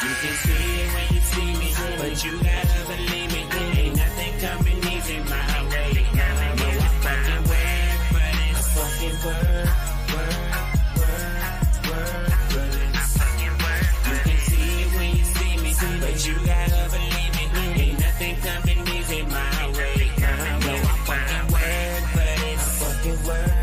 You can see it when you see me, but you gotta believe me. Ain't nothing coming easy my way. No, I fucking work, but it's fucking work, but it's fucking work. You can see it when you see me, but you gotta believe me. Ain't nothing coming easy my way. No, I fucking work, but it's fucking work.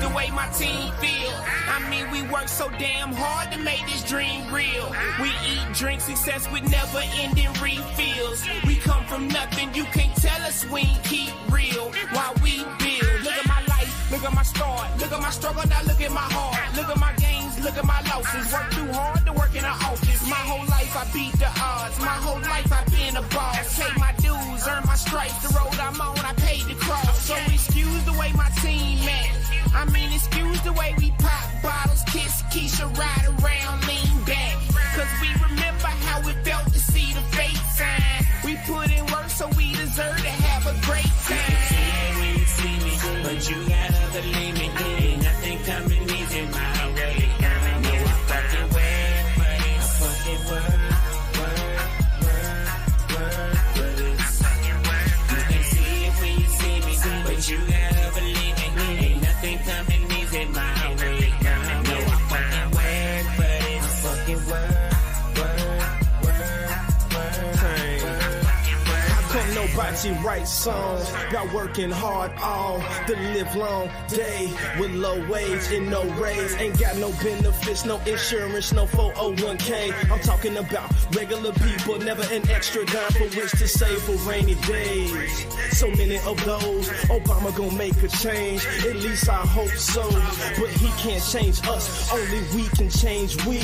The way my team feel. I mean, we work so damn hard to make this dream real. We eat, drink success with never ending refills. We come from nothing, you can't tell us we ain't keep real while we build. Look at my life, look at my start, look at my struggle, now look at my heart. Look at my gains, look at my losses. Work too hard to work in an office. My whole life I beat the odds. My whole life I've been a boss. Pay my dues, earn my stripes. The road I'm on, I paid the cross. So excuse the way my team act. I mean, excuse the way we pop bottles, kiss Keisha, ride around, lean back. Cause we remember how it felt to see the fake sign. We put in work so we deserve to have a great time. You can see it when you see me, but you gotta believe me. Ain't nothing coming easy my way. No, I fucking work, but it's fucking work. But it's fucking work. You can see it when you see me, but you gotta believe me. Ain't nothing coming easy my way. No, I fucking work, but it's fucking work. Come nobody write songs about working hard all the live long day with low wage and no raise. Ain't got no benefits, no insurance, no 401k. I'm talking about regular people, never an extra dime for which to save for rainy days. So many of those, Obama gon' make a change, at least I hope so. But he can't change us, only we can change we.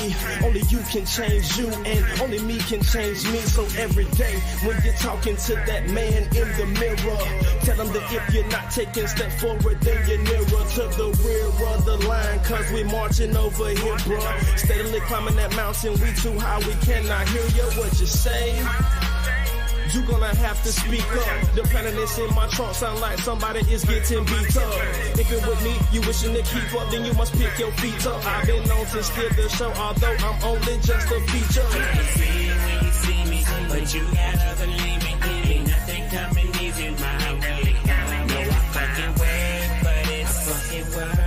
Only you can change you, and only me can change me. So every day when you're talking to that man in the mirror, tell him that if you're not taking step forward, then you're nearer to the rear of the line. Cause we marching over here, bruh. Steadily climbing that mountain, we too high, we cannot hear you. What you say? You gonna have to speak up. The planet is in my trunk, sound like somebody is getting beat up. If it with me, you wishing to keep up, then you must pick your feet up. I've been known to steer the show, although I'm only just a feature. You can see it when you see me, but you gotta believe me. Ain't nothing coming easy my way. No, I fucking work, but it's fucking work.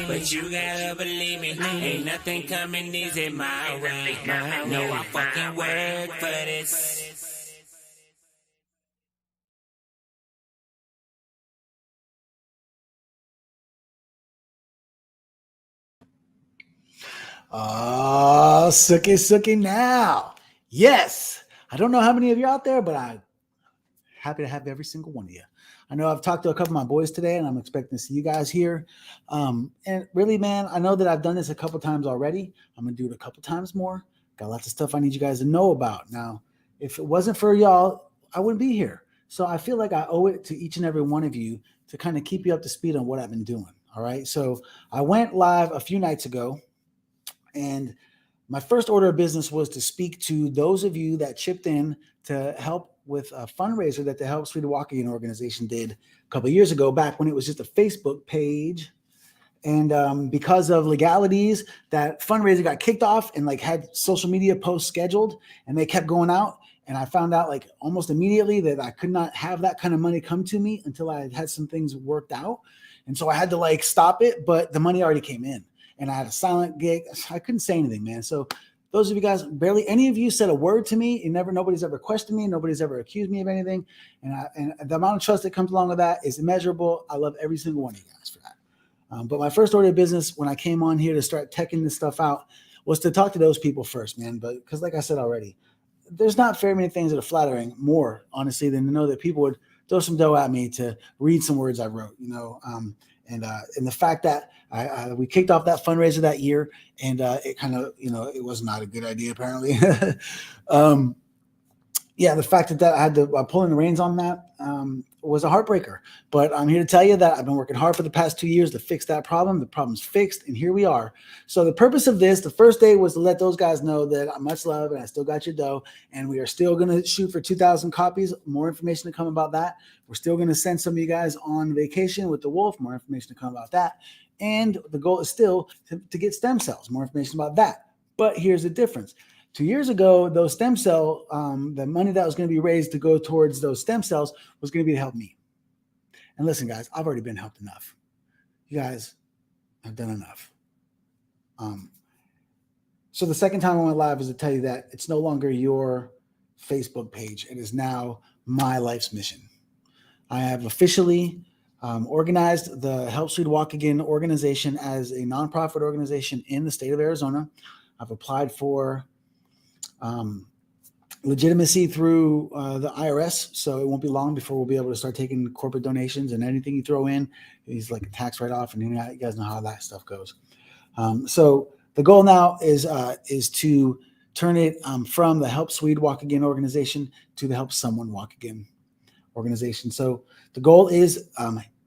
But you gotta believe me, ain't nothing coming easy my way. No, I fucking work for this. Sookie now. Yes. I don't know how many of you out there, but I'm happy to have every single one of you. I know I've talked to a couple of my boys today, and I'm expecting to see you guys here. And really, man, I know that I've done this a couple times already. I'm going to do it a couple times more. Got lots of stuff I need you guys to know about. Now, if it wasn't for y'all, I wouldn't be here. So I feel like I owe it to each and every one of you to kind of keep you up to speed on what I've been doing. All right. So I went live a few nights ago, and my first order of business was to speak to those of you that chipped in to help with a fundraiser that the Help Sweetie Walking organization did a couple of years ago, back when it was just a Facebook page. And because of legalities, that fundraiser got kicked off and like had social media posts scheduled, and they kept going out. And I found out like almost immediately that I could not have that kind of money come to me until I had some things worked out. And so I had to like stop it, but the money already came in, and I had a silent gig. I couldn't say anything, man. So those of you guys, barely any of you said a word to me. Nobody's ever questioned me. Nobody's ever accused me of anything. And the amount of trust that comes along with that is immeasurable. I love every single one of you guys for that. But my first order of business when I came on here to start teching this stuff out was to talk to those people first, man. But because like I said already, there's not very many things that are flattering more, honestly, than to know that people would throw some dough at me to read some words I wrote, and the fact that we kicked off that fundraiser that year, and it kind of, it was not a good idea apparently. yeah, the fact that I had to pulling the reins on that was a heartbreaker. But I'm here to tell you that I've been working hard for the past 2 years to fix that problem. The problem's fixed, and here we are. So the purpose of this, the first day, was to let those guys know that I'm much love and I still got your dough, and we are still going to shoot for 2,000 copies. More information to come about that. We're still going to send some of you guys on vacation with the wolf. More information to come about that. And the goal is still to get stem cells. More information about that. But here's the difference. 2 years ago, those stem cell, the money that was going to be raised to go towards those stem cells was going to be to help me. And listen, guys, I've already been helped enough. You guys have done enough. So the second time I went live is to tell you that it's no longer your Facebook page. It is now my life's mission. I have officially organized the Help Swede Walk Again organization as a nonprofit organization in the state of Arizona. I've applied for legitimacy through the IRS, so it won't be long before we'll be able to start taking corporate donations, and anything you throw in is like a tax write-off, and you guys know how that stuff goes. So the goal now is to turn it from the Help Swede Walk Again organization to the Help Someone Walk Again organization. So the goal is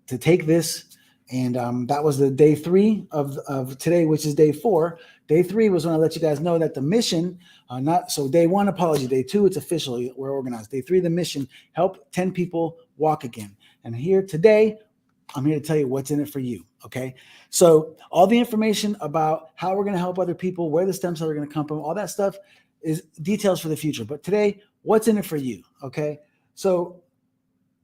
to take this, and that was the day 3 of today, which is day 4. Day 3 was when I let you guys know that the mission, so day 1, apology. Day 2, it's official. We're organized. Day 3, the mission, help 10 people walk again. And here today, I'm here to tell you what's in it for you. Okay. So all the information about how we're going to help other people, where the stem cells are going to come from, all that stuff is details for the future. But today, what's in it for you? Okay. So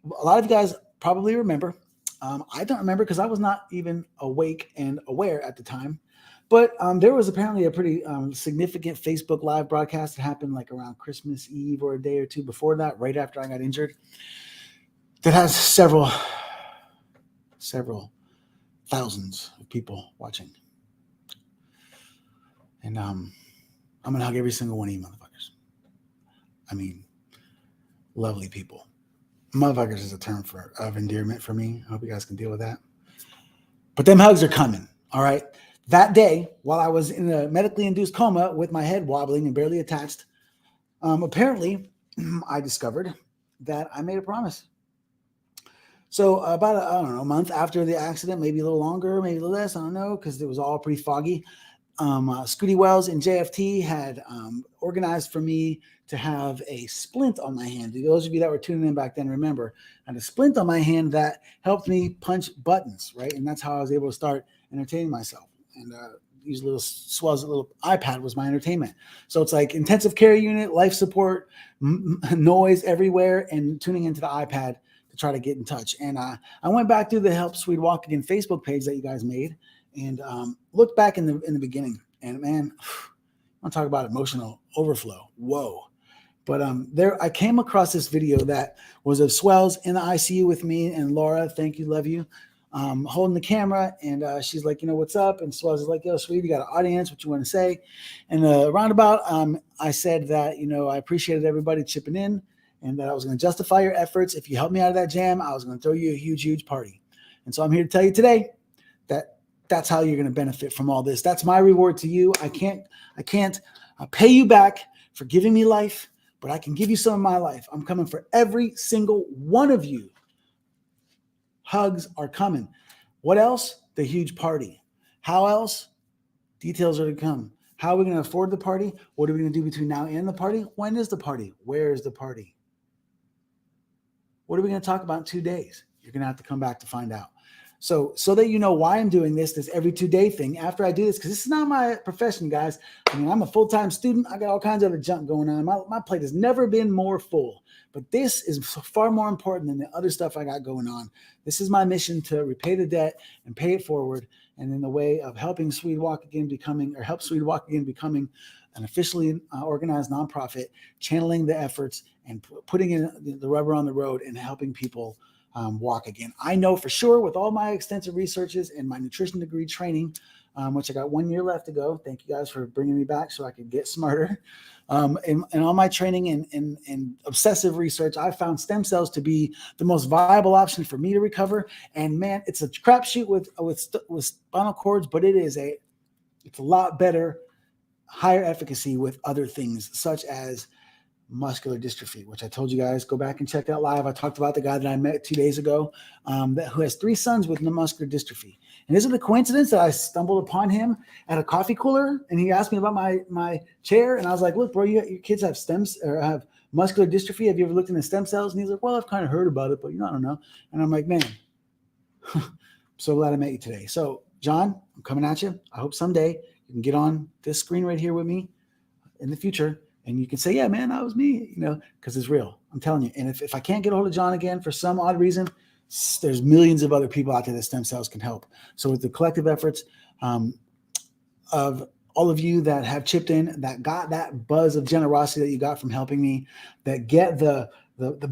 a lot of you guys probably remember. I don't remember because I was not even awake and aware at the time. But there was apparently a pretty significant Facebook Live broadcast that happened like around Christmas Eve or a day or two before that, right after I got injured, that has several thousands of people watching. And I'm going to hug every single one of you motherfuckers. I mean, lovely people. Motherfuckers is a term of endearment for me. I hope you guys can deal with that. But them hugs are coming, all right? That day, while I was in a medically induced coma with my head wobbling and barely attached, apparently I discovered that I made a promise. So about, a month after the accident, maybe a little longer, maybe a little less, I don't know, because it was all pretty foggy. Scooty Wells and JFT had organized for me to have a splint on my hand. Those of you that were tuning in back then, remember, I had a splint on my hand that helped me punch buttons, right? And that's how I was able to start entertaining myself. And use little swells, a little iPad was my entertainment. So it's like intensive care unit, life support, noise everywhere, and tuning into the iPad to try to get in touch. And I went back through the Help Swede Walk Again Facebook page that you guys made, and looked back in the beginning. And man, I want to talk about emotional overflow. Whoa. But there, I came across this video that was of Swells in the ICU with me and Laura. Thank you, love you. Holding the camera, and she's like, what's up? And Swells is like, yo, sweet, you got an audience, what you want to say? And roundabout, I said that, I appreciated everybody chipping in, and that I was going to justify your efforts. If you helped me out of that jam, I was going to throw you a huge, huge party. And so I'm here to tell you today that that's how you're going to benefit from all this. That's my reward to you. I can't pay you back for giving me life, but I can give you some of my life. I'm coming for every single one of you. Hugs are coming. What else? The huge party. How else? Details are to come. How are we going to afford the party? What are we going to do between now and the party? When is the party? Where is the party? What are we going to talk about in 2 days? You're going to have to come back to find out. So that you know why I'm doing this every 2-day thing after I do this, because this is not my profession, guys. I mean, I'm a full-time student. I got all kinds of other junk going on. My plate has never been more full, but this is far more important than the other stuff I got going on. This is my mission to repay the debt and pay it forward. And in the way of helping Swede Walk Again help Swede Walk Again becoming an officially organized nonprofit, channeling the efforts and putting in the rubber on the road and helping people walk again. I know for sure with all my extensive researches and my nutrition degree training, which I got 1 year left to go. Thank you guys for bringing me back so I could get smarter. And all my training and obsessive research, I found stem cells to be the most viable option for me to recover. And man, it's a crapshoot with spinal cords, but it's a lot better, higher efficacy with other things such as muscular dystrophy, which I told you guys, go back and check that live. I talked about the guy that I met 2 days ago who has 3 sons with muscular dystrophy. And isn't it a coincidence that I stumbled upon him at a coffee cooler and he asked me about my chair? And I was like, look, bro, your kids have stems or have muscular dystrophy. Have you ever looked into stem cells? And he's like, well, I've kind of heard about it, but I don't know. And I'm like, man, I'm so glad I met you today. So John, I'm coming at you. I hope someday you can get on this screen right here with me in the future. And you can say, yeah, man, that was me, because it's real. I'm telling you. And if I can't get a hold of John again for some odd reason, there's millions of other people out there that stem cells can help. So with the collective efforts of all of you that have chipped in, that got that buzz of generosity that you got from helping me, that get the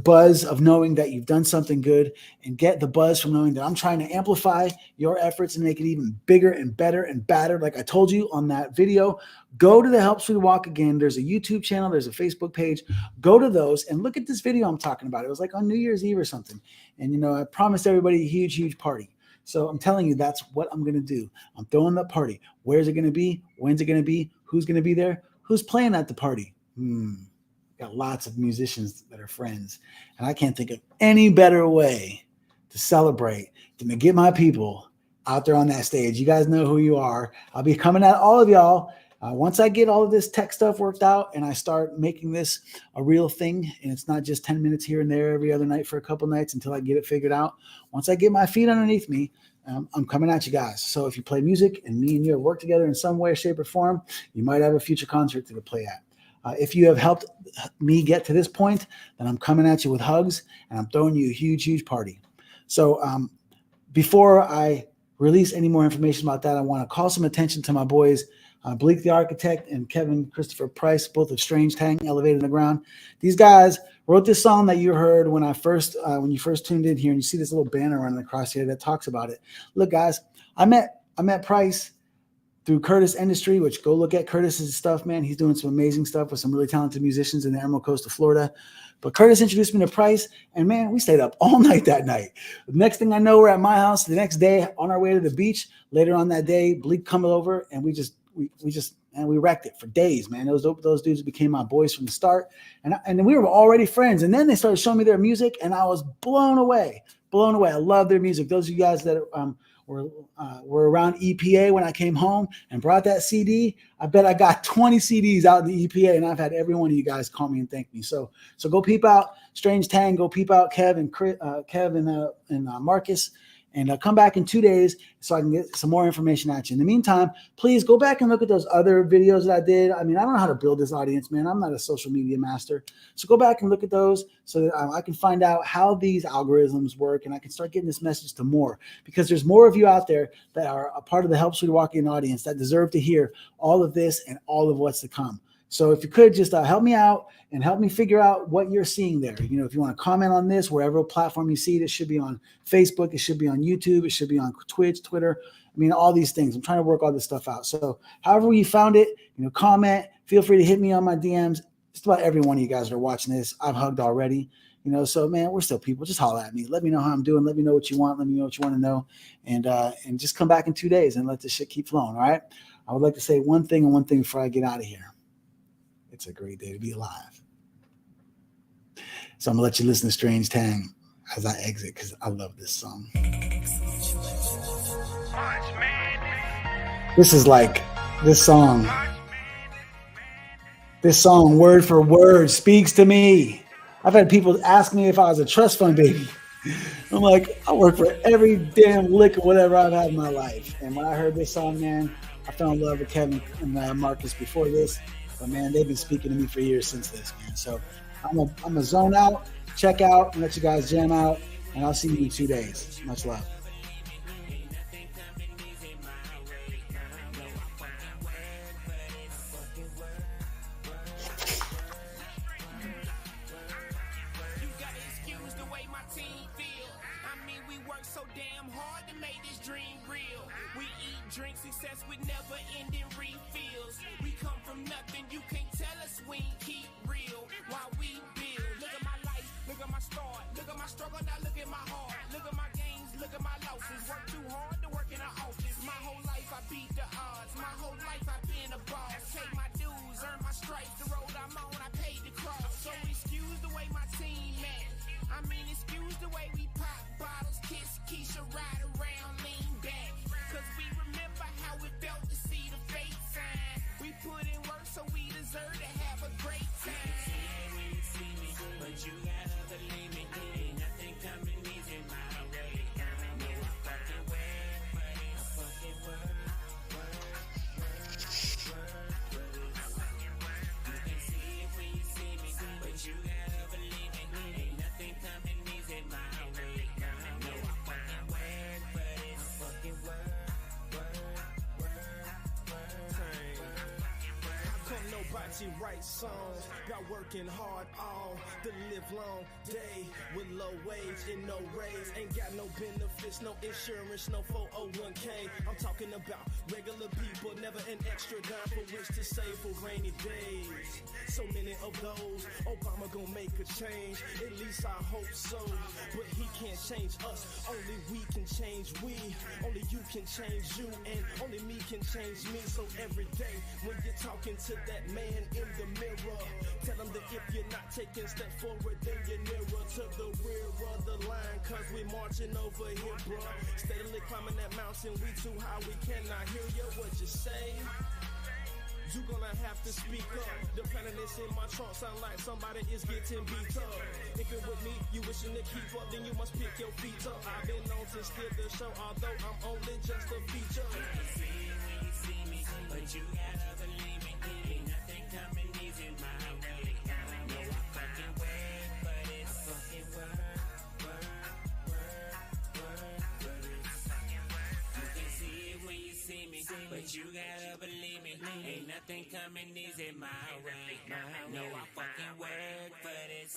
buzz of knowing that you've done something good, and get the buzz from knowing that I'm trying to amplify your efforts and make it even bigger and better and badder. Like I told you on that video, go to the Help Street Walk again. There's a YouTube channel. There's a Facebook page. Go to those and look at this video I'm talking about. It was like on New Year's Eve or something. And, I promised everybody a huge, huge party. So I'm telling you, that's what I'm going to do. I'm throwing that party. Where's it going to be? When's it going to be? Who's going to be there? Who's playing at the party? Got lots of musicians that are friends. And I can't think of any better way to celebrate than to get my people out there on that stage. You guys know who you are. I'll be coming at all of y'all. Once I get all of this tech stuff worked out and I start making this a real thing, and it's not just 10 minutes here and there every other night for a couple nights until I get it figured out. Once I get my feet underneath me, I'm coming at you guys. So if you play music and me and you have worked together in some way, shape, or form, you might have a future concert to play at. If you have helped me get to this point, then I'm coming at you with hugs and I'm throwing you a huge, huge party. So before I release any more information about that, I want to call some attention to my boys, Bleak the Architect and Kevin Christopher Price, both of Strange Tang, Elevated in the Ground. These guys wrote this song that you heard when you first tuned in here, and you see this little banner running across here that talks about it. Look, guys, I met Price through Curtis Industry, which go look at Curtis's stuff, man. He's doing some amazing stuff with some really talented musicians in the Emerald Coast of Florida. But Curtis introduced me to Price, and man, we stayed up all night that night. The next thing I know, we're at my house. The next day, on our way to the beach. Later on that day, Bleak come over, and we wrecked it for days, man. Those dudes became my boys from the start, and we were already friends. And then they started showing me their music, and I was blown away. I love their music. Those of you guys that were around EPA when I came home and brought that CD, I bet I got 20 CDs out in the EPA, and I've had every one of you guys call me and thank me. So go peep out Strange Tang, go peep out Kev and Marcus, and come back in 2 days so I can get some more information at you. In the meantime, please go back and look at those other videos that I did. I mean, I don't know how to build this audience, man. I'm not a social media master. So go back and look at those so that I can find out how these algorithms work, and I can start getting this message to more, because there's more of you out there that are a part of the Help Street Walking audience that deserve to hear all of this and all of what's to come. So if you could just help me out and help me figure out what you're seeing there. If you want to comment on this, wherever platform you see it, it should be on Facebook, it should be on YouTube, it should be on Twitch, Twitter. I mean, all these things. I'm trying to work all this stuff out. So however you found it, comment, feel free to hit me on my DMs. Just about every one of you guys that are watching this, I've hugged already. So man, we're still people. Just holler at me. Let me know how I'm doing. Let me know what you want. Let me know what you want to know. And just come back in 2 days and let this shit keep flowing. All right. I would like to say one thing before I get out of here. It's a great day to be alive. So I'm gonna let you listen to Strange Tang as I exit, because I love this song. This song word for word speaks to me. I've had people ask me if I was a trust fund baby. I'm like, I work for every damn lick of whatever I've had in my life. And when I heard this song, man, I fell in love with Kevin and Marcus before this. But man, they've been speaking to me for years since this, man. So I'm a zone out, check out, and let you guys jam out, and I'll see you in 2 days. Much love. Drink success with never ending refills. We come from nothing, you can't tell us we keep real while we build. Look at my life, look at my start, look at my struggle, now look at my heart. Look at my gains, look at my Hibachi write songs, got working hard all the live long day with low wage and no raise. Ain't got no benefits, no insurance, no 401k. I'm talking about regular people, never an extra dime for which to save for rainy days. So many of those, Obama gon' make a change, at least I hope so. But he can't change us, only we can change we. Only you can change you, and only me can change me. So every day when you're talking to that man in the mirror, tell him that if you're not taking steps forward, then you're nearer to the rear of the line. Cause we marching over here, bruh. Steadily climbing that mountain, we too high, we cannot hear you. What you say? You gonna have to speak up. The planet is in my trunk, sound like somebody is getting beat up. If you're with me, you wishing to keep up, then you must pick your feet up. I've been known to steal the show, although I'm only just a feature. You can see it when you see me, but you gotta believe me. Ain't nothing coming easy my way. No, I fucking work, but it's fucking work. See me, but you gotta believe me. Ain't nothing coming easy my way. No, I fucking work for this.